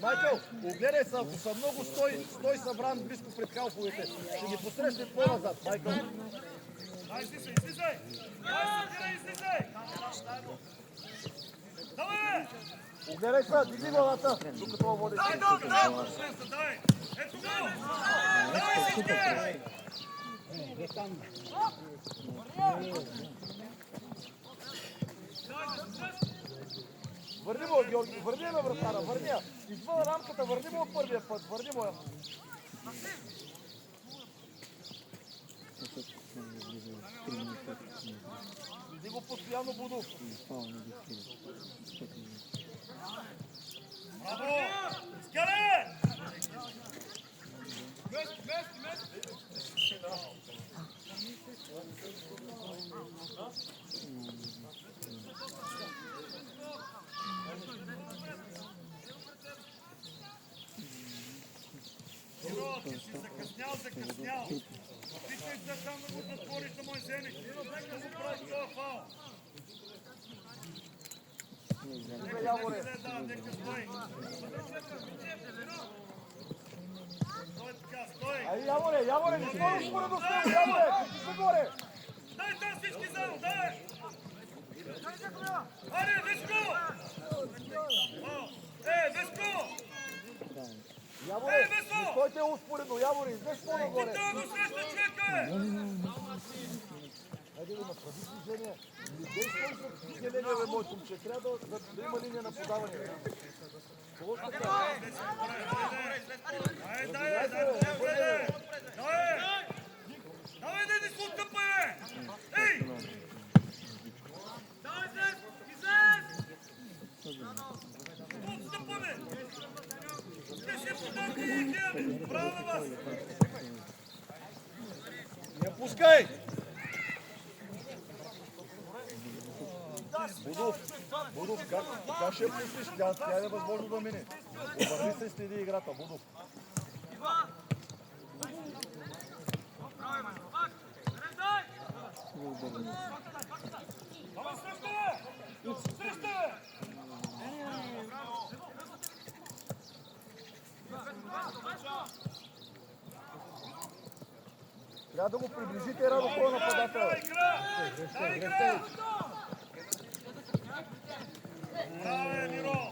Майкъл, огледай се, ако са много, стой събран близко пред халфовете. Ще ги посрещне по-назад, Майкъл. Излизай! Давай! Огледай се, дигни главата, докато водиш. Давай! Ето го! Давай всички! Върни му, Георги, върни я на вратара, върни я. Извън рамката, върни му от първия път, върни му я. Иди го постоянно, Будов. Браво! Скаре! Миро, ти си закъснял. Опитвай се там да го затвориш на мой зеник. Да го правиш това фаул. Нека стой. Стой така, стой. Ай, Яворе, не стой споредно с него, Яворе, ти се горе. Дай там всички заедно, дай! Аре, Веско! Веско! Яворе, не стойте успоредно, Яворе, издеш по-нагоре. Ти го среща човека, Хайде да направи движение. Не действай с зеления, мой момче. Трябва да има линия на подаване. Давай, не се оттъпай, бе! Ей! Давай, излез! Отстъпваме! Не се подавайте и гледаме! Браво на вас! Не пускай! Будов, как ще я пустиш? Тя е невъзможно да мине. Обърни се и следи играта, Будов. Трябва да го приближите рано по нападател. Браво, Миро!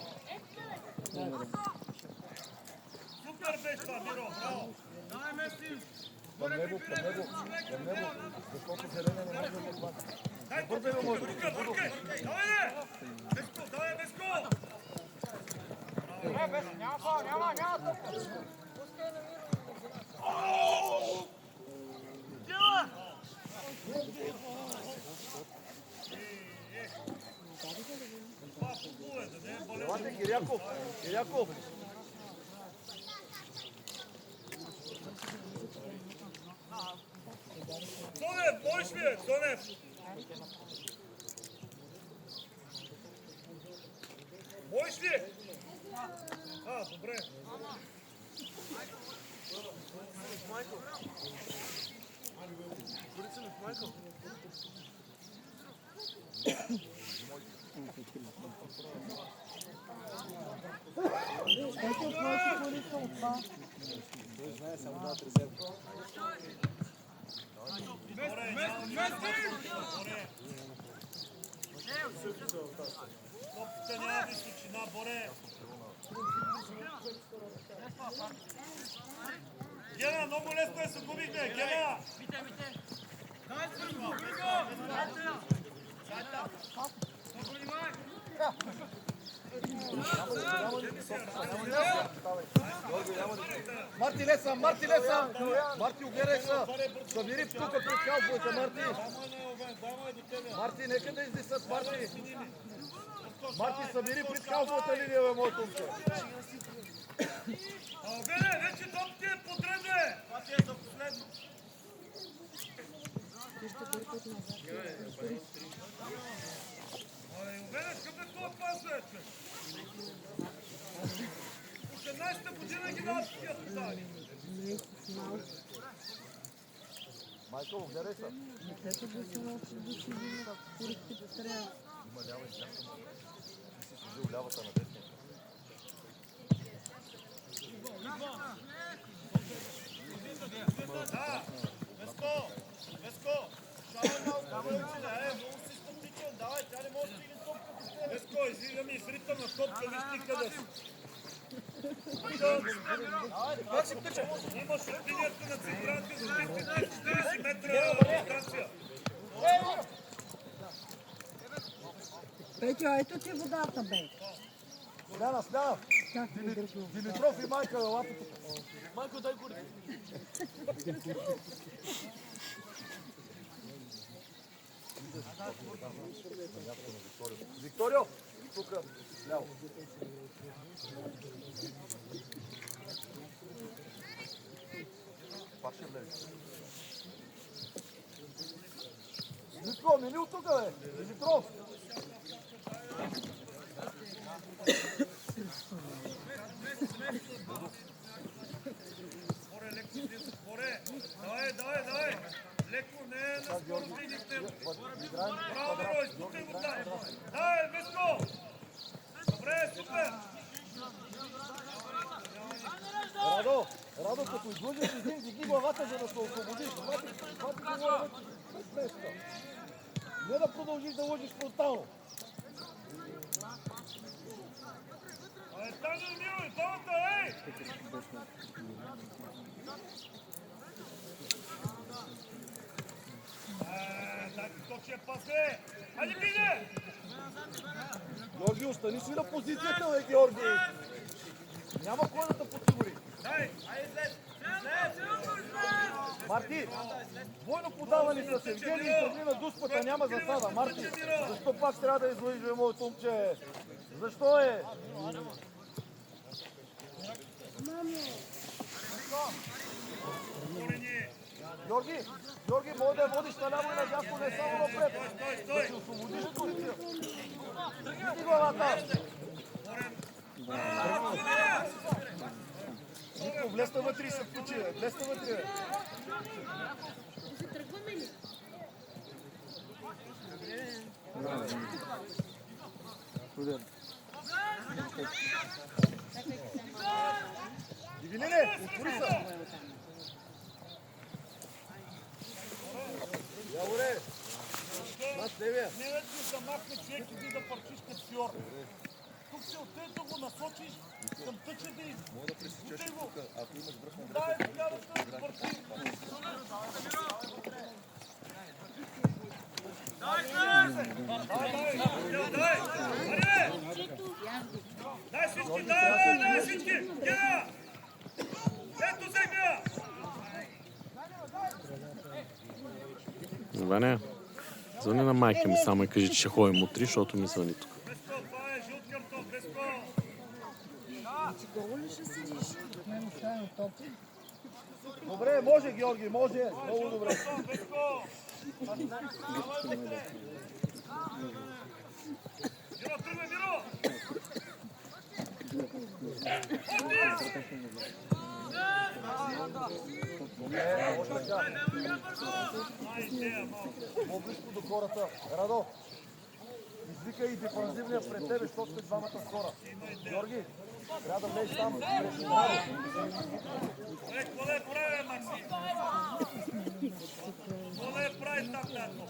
Супер беше това, Миро, браво! Давай, Меси! Към него, защото зелена не може да отбака. Дай тук, бъркай! Давай, не! Веско, давай, Веско! Няма фал, няма тъпка. Дела! Елате, Киряков! Цонев, можеш ли, Цонев? Можеш ли? Добре. Знае само да резерва. Топката няма височина, Боре. Гена, много лесно се губихме. Гена! Дай се, Марти леса! Марти, огледай се! Събери тук пред халфовете, Марти! Марти, нека да изнесат, Марти! Марти, събери пред халфовата линия, бе, моето момче! Веле, вече топките е подред, бе! Това ти е за последно. играят тия тотали. Майкъл, гледай се. Има лява и дясно. Ти си служил лявата на десния. Да, Веско, шала малко повече, много систематичен, давай, тя не може да стигне топката. Веско, излиза ми с ритъм на топка, виж ти къде си. Как си птича? Имаш линията на централните за 40 метра дистанция. Петя, ето ти водата, бе. Смяна. Как не държа? Димитров и Майка, елате тук. Майко, дай горе. Викторио, тук, ляво. Пак ще влезе. Димитро, мини от тук, бе. Димитров. Давай. Леко, не на скорост идите. Браво, изпускай го там. Давай, Веско. Добре, супер. Радо, като излъжеш един, дигни главата, за да се освободиш. Това ти говоря вече. Не да продължиш да лъжиш фронтално. Стани, Мило, долата, ей! Дай ти точия пас, бе! Хайде, биде! Георги, остани си на позицията, бе, Георги! Няма кой да те подсигури. Дай! Марти, двойно подаване с Евгений и тръгни на дуспата, няма засада. Марти, защо пак трябва да излъжиш, бе, моето момче? Защо е? Георги, може да я водиш наляво и надясно, не само напред. Да си освободиш позиция. Види главата. Нико, влезте вътре и се включи, бе. Влезте вътре, бе. Дивилине, отвори се. Яворе, наш левия. Не да ти замахне човек и ти да парчиш като фьор. Тук се отте да го насочиш към тъча да избутай Мога да пресечеш го. тук, ако имаш връх на Дай, така да се парчи. Дай всички, дай всички! Гена! Ето сега! Ваня, звъни на майка ми само и кажи, че ще ходим утре, защото ми звъни тук. Безко, това е жълт картон, Безко! Горе ли ще седиш? Не му стане топи. Добре, може, Георги, може. Много добре. Безко! Миро, тръгвай, Миро! Може така. По-близко до хората. Радо, извикай и дефанзивния пред тебе, защото сте двамата с хора. Георги, трябва да влезеш там. Какво да прави, Макси? Какво да прави там, тато?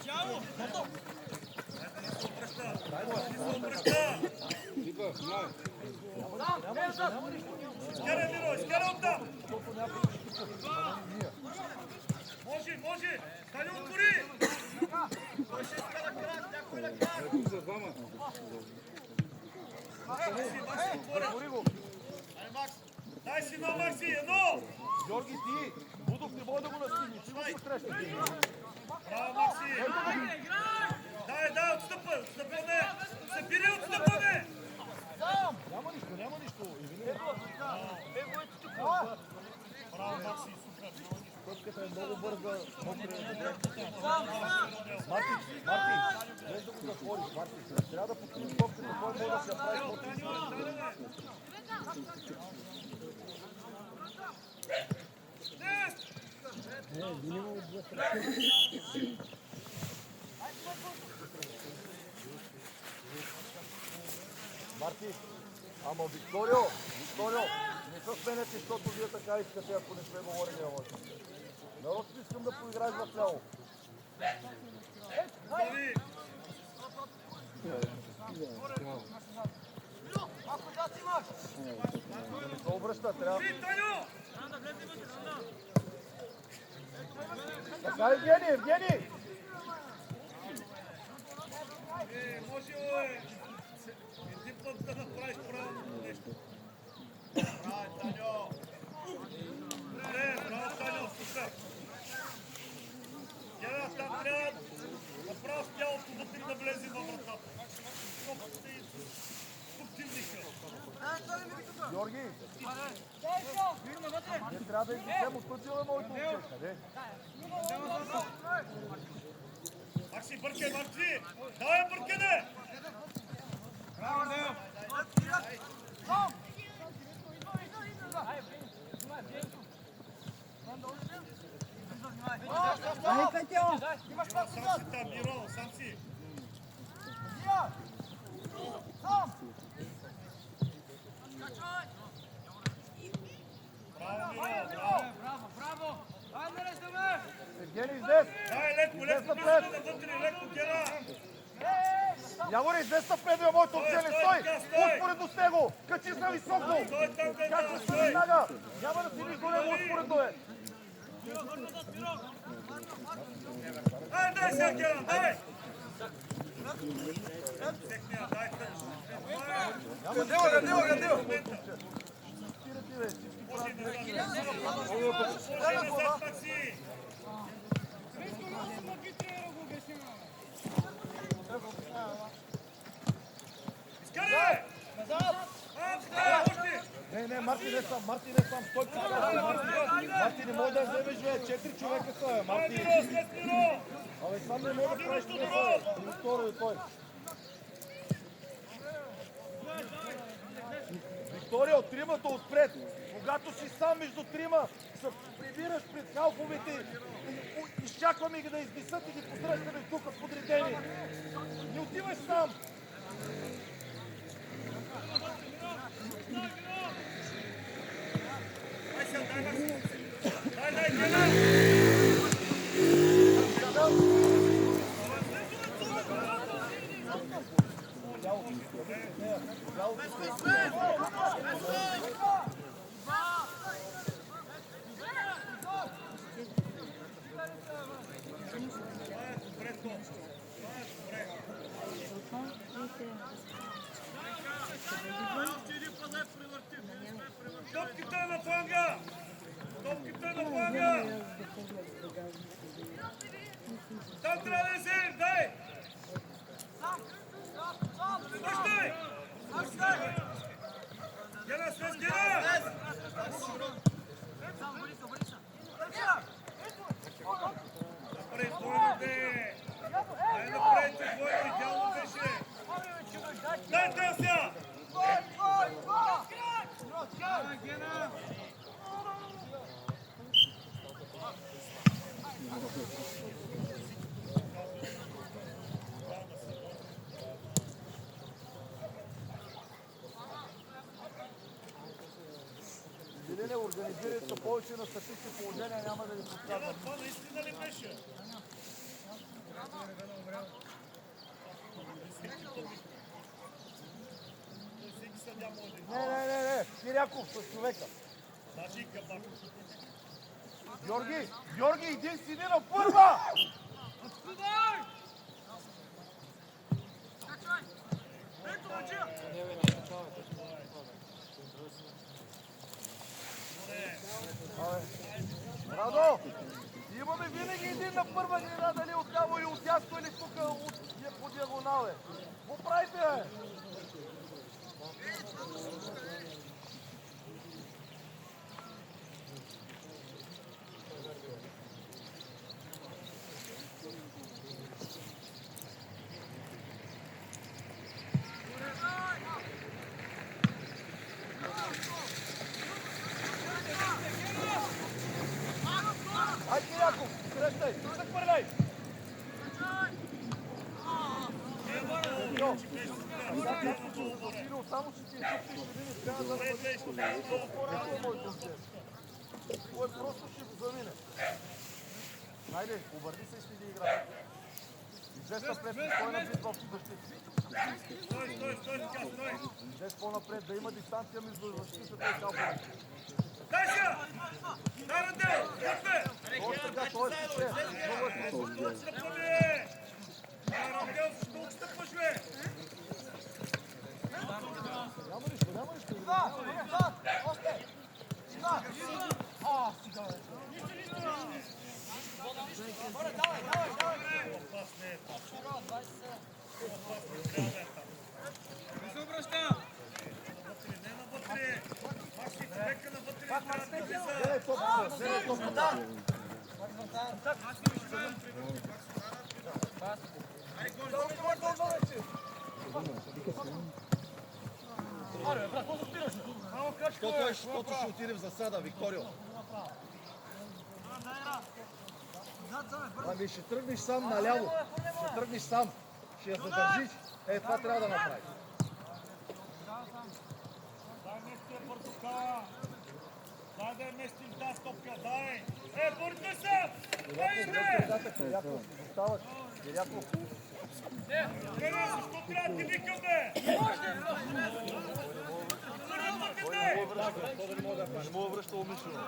Чао! Изкарай, Миро, изкарай оттам! Може! Дали отвори! Той ще иска да крак, някой да крак! Дай си едно, Макси, едно! Георги, ти, Будов не може да го настигне. Ти го срещаш. Браво, Макси! Дай, отстъпваме! Събери, отстъпваме! Няма нищо. Браво, Макси, супер! Точката е много бърза. Марти, без да го затвориш, Марти. Трябва да покриш топката, кой може да се прави. Марти, ама Викторио, не се сменете, защото вие така искате, ако не сме говорили още. Нарочно искам да поиграеш в ляво. Не се обръща, трябва. Така, Евгений! Може един път да направиш правилното нещо. Браво, Таньо! Браво, Таньо, супер! Гена, там трябва направо с тялото вътре да влезе във вратата. Топката и противника. Георги! Не трябва да издихнем от пътила моето момче. Къде? Макси, бъркай, Макси! Давай, бъркане! Ай, Петьо! Сам си там, Миро, сам си! Браво, Миро, браво! Евгений, излез! Дай, леко, леко, навътре, леко, Гена! Явори, излез напред, бе, моето момче, не стой! Успоредно с него! Качи се високо! Стой там, Как се стой! веднага? Няма да си до него успоредно, е! Дай сега, Гена, дай! Техния, дай Гадева! Макси! Изкари! Не, Марти не сам, стой Марти не може да вземеш, бе, 4 човека са, бе, Марти. Абе, сам не може да правиш това, бе, второ е той. Викторио, тримата отпред. Когато си сам между трима, се прибираш пред халфовете, изчакваме ги да издисат и ги посрещаме тук подредени. Не отиваш сам. Дай, Гена! Топките на фланга! Топките на фланга! Там трябва да се, дай! Връщай! Гена, слез, Гена! Напред, двойно, бе! Дай напред, двойно, идеално беше! Дай, Тася! Или не организирайте повече на статични положения, няма да ви подсказвам. Това наистина ли беше? Всеки съдя може. Не, Киряков с човека. Значи кабак. Георги, иди си на първа! Радо, имаме винаги един на първа града, дали отляво или отдясно, или тук по диагонал. Какво правите, бе? само че ти тук ще видиш, трябва да бъдеш много по-рано моето взе. Той просто ще го замине. Хайде, обърни се и следи играта. Излез напред, спокойно битва в защита. Излез по-напред, да има дистанция между защитата и калбата. Дай сега! Дай Радел! Отве! Още сега, той ще се. Отстъпваме! Дай Радел, защо отстъпваш, бе? Няма нищо. Още! Сега! Не се обръща! Не навътре! Макси, човека навътре трябва да влиза! Вземе топката. Защото ще отиде в засада, Викторио. Ами ще тръгнеш сам наляво. Ще тръгнеш сам. Ще я задържиш. Това трябва да направиш. Дай местия Портокала! Дай да местим тази топка, дай! Бърни се! Дай иде! Киряков, оставаш. Киряков. Къде, защо трябва да ти викам, бе? Не му връща умишлено.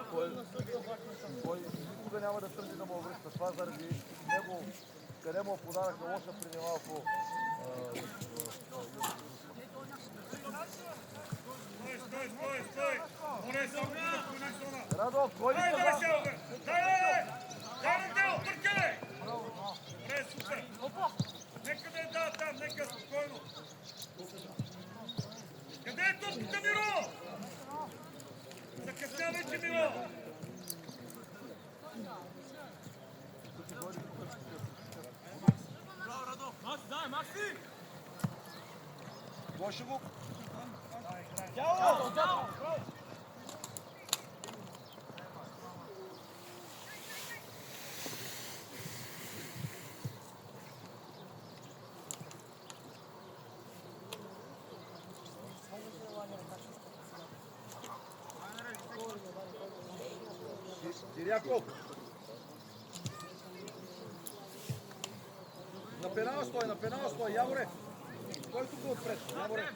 Той никога няма да търси да му връща. Това заради него, къде му подаръка лоша преди малко. Стой! Море, само да клони зона! Радо, кой ли Дай, каза? Дай, Радел, бъркай! Добре, супер! Нека да я дава там, нека спокойно! Къде е топката, Миро? Закъсня вече, Миро! Кой ще го? Киряков! На пенала стой, Яворе! Кой тук е отпред? Яворе!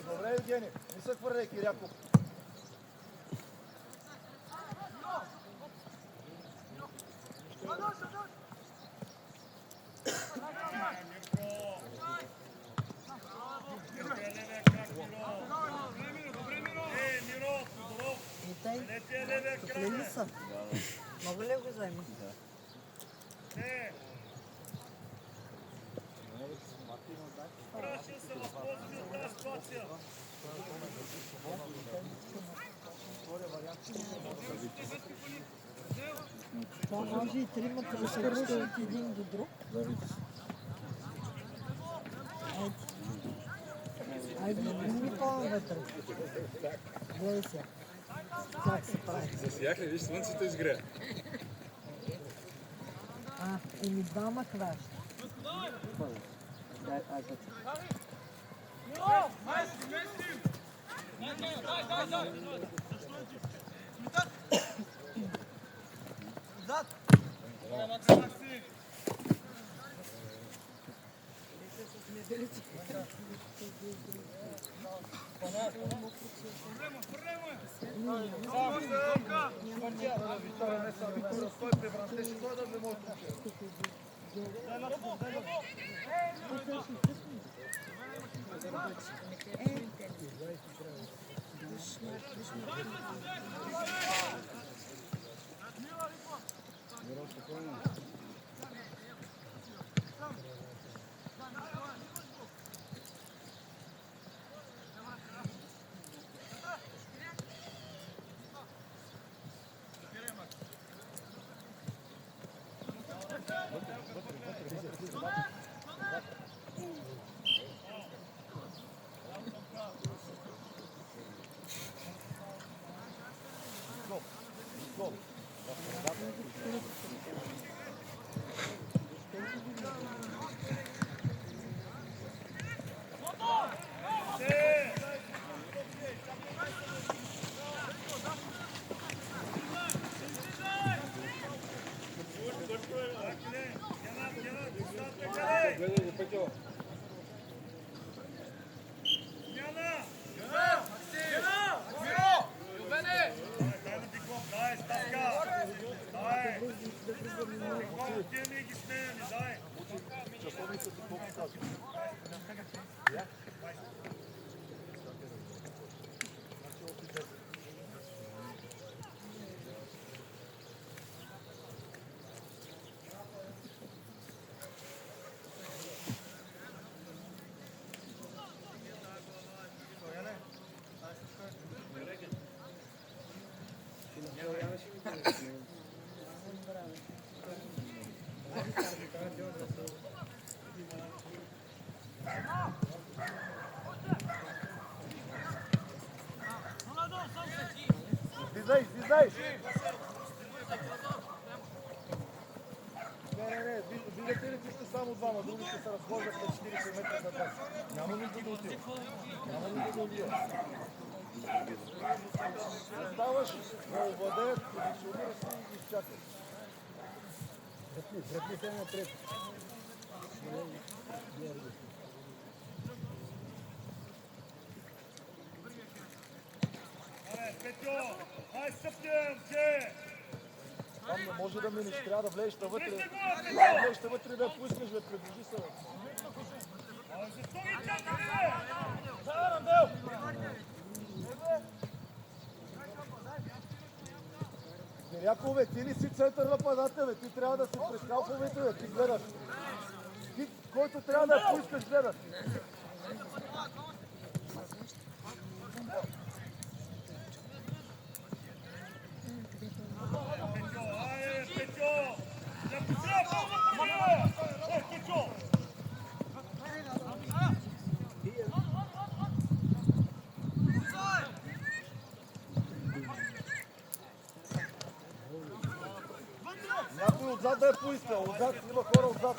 Добре, Евгений. Не се хвърляй, Киряков. Топлели са. Мога ли го взема? Ще се възползваме от тази ситуация. Това може и тримата да се рушат един до друг. Айде, не по-навътре. Гледай сега. Как се прави? Засях ли, виж, слънцето изгря. Еми двама хваща. Стой, превръщеш, той да не може да Излизай! Не, виждате ли, че сте само двама, другите се разхождат на 40 метра за вас. Няма нужда да отива. Оставаш, да овладеят, позиционираш се и изчакаш. Вратни се напред. Петьо, ай съпнем, че! Там не може да минеш, трябва да влезеш навътре. Влезеш навътре да поискаш, да приближи се. Защо ги чакаме, бе? Дерякове, ти не си център нападател, бе. Ти трябва да си през халфовете, бе. Ти гледаш. Ти, който трябва да поискаш, гледаш. Някой отзад да е поискал. Отзад има хора отзад.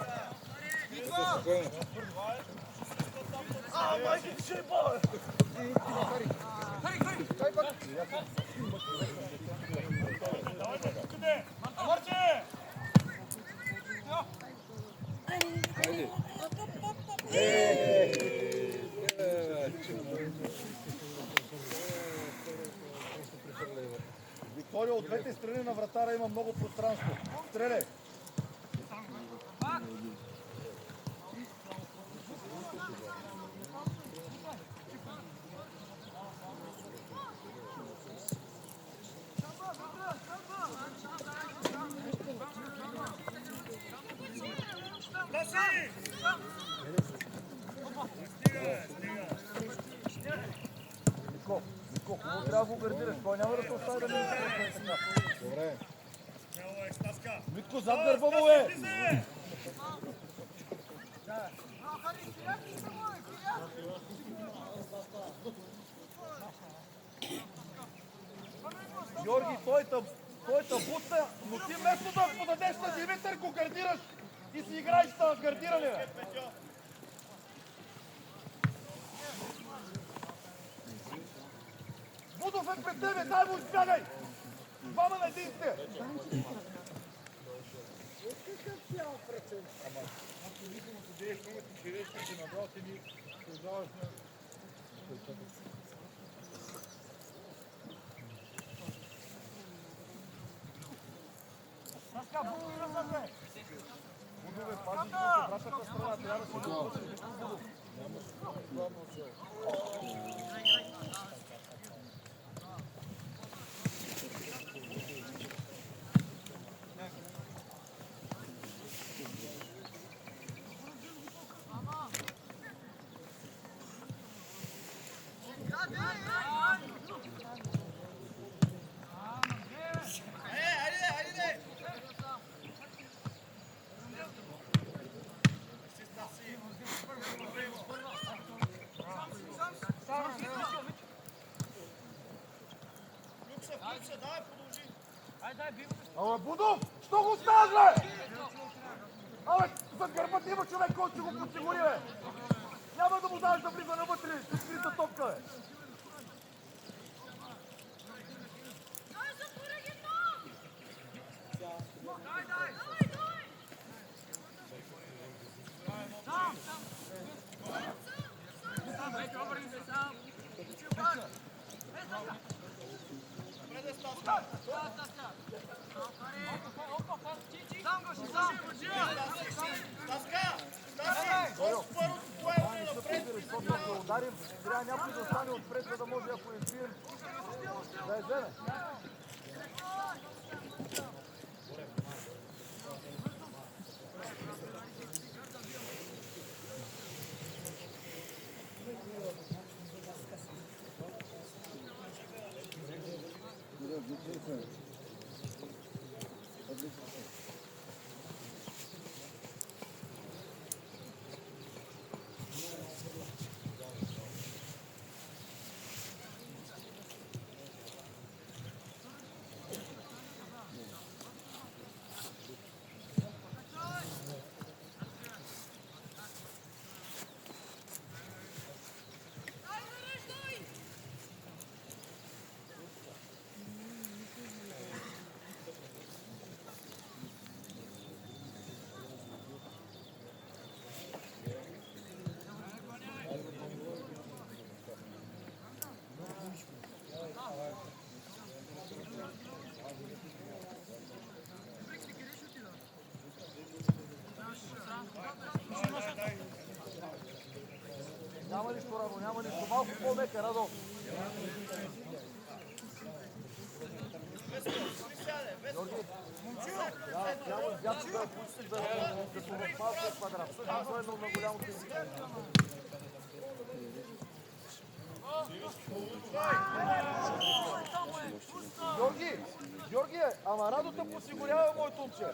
Майки, ще е баве! Виктория, от двете страни на вратара има много пространство. Стреляй! Нико, хубаво трябва да го гардираш. Той няма да се остави да мине. Добре. Митко, зад гърба му е! Георги, той те бутна, но ти вместо да подадеш на Димитър, го гардираш и си играеш с гардиране. Будов е пред тебе, дай му избягай! Двама на един сте! Будове, пази от обратната страна, трябва да се допусне. Будов, що го оставаш, бе? Абе, зад гърба ти има човек, който ще го подсигури, бе. Няма да му даваш да влиза навътре с скрита топка, бе. Защото ако ударим, трябва някой да остане отпред, за да може, ако е избием, да я вземе. Няма нищо, Радо, няма нищо. Малко по-мека, Радо. Няма дядо да пусти да се възпал след квадрат. Всъщност е едно на голямото изиграние. Георги, ама Радо те подсигурява, моето момче.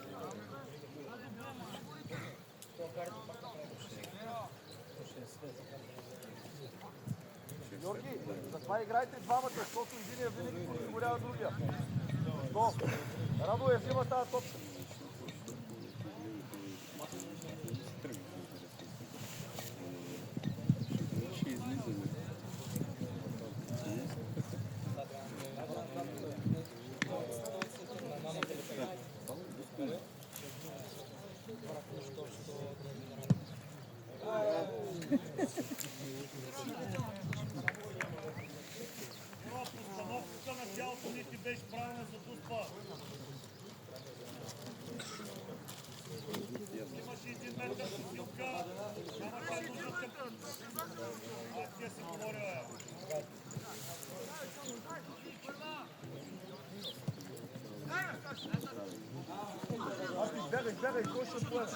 Георги, затова играйте двамата, защото единия винаги подсигурява другия. Защо? Радо взима тази топка. Постановката на тялото ни ти беше правилна за дуспа. Имаше 1 метър посилка, нямаше нужда към... Тя си говорила. Бягай, кой ще поеме?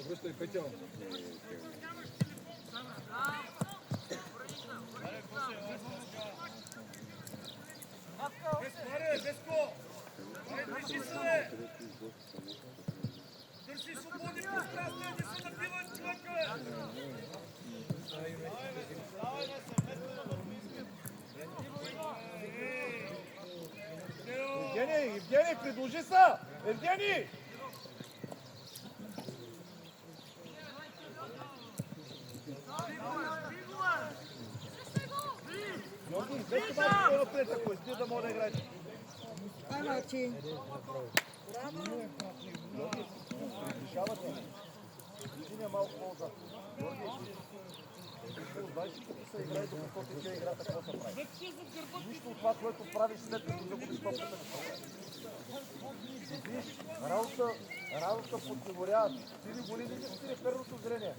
Връщай, Петя. Веско! Държи се! Държи свободни пространства, не се набиваш човека! Евгений, предложи са! Евгений! Георги, взете малко по-напред, ако искате да може да играете. Значи. Георги, решавате. Единия малко по-отзад. Георги, 20 пъти се играе, докато тече играта, какво се прави. Нищо от това, което правиш след като загубиш топката. Виж, работа подсигурява. Ти ли голи, не си перферното зрение.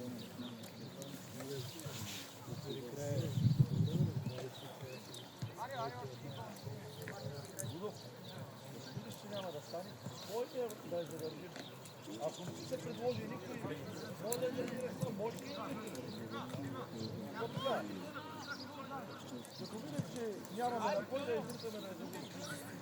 остане, кой да я задържи? Ако не ти се предложи никой, може да я сам, може ли? Какво тогава? Като видим, че нямаме на кой да излизаме да я задържим.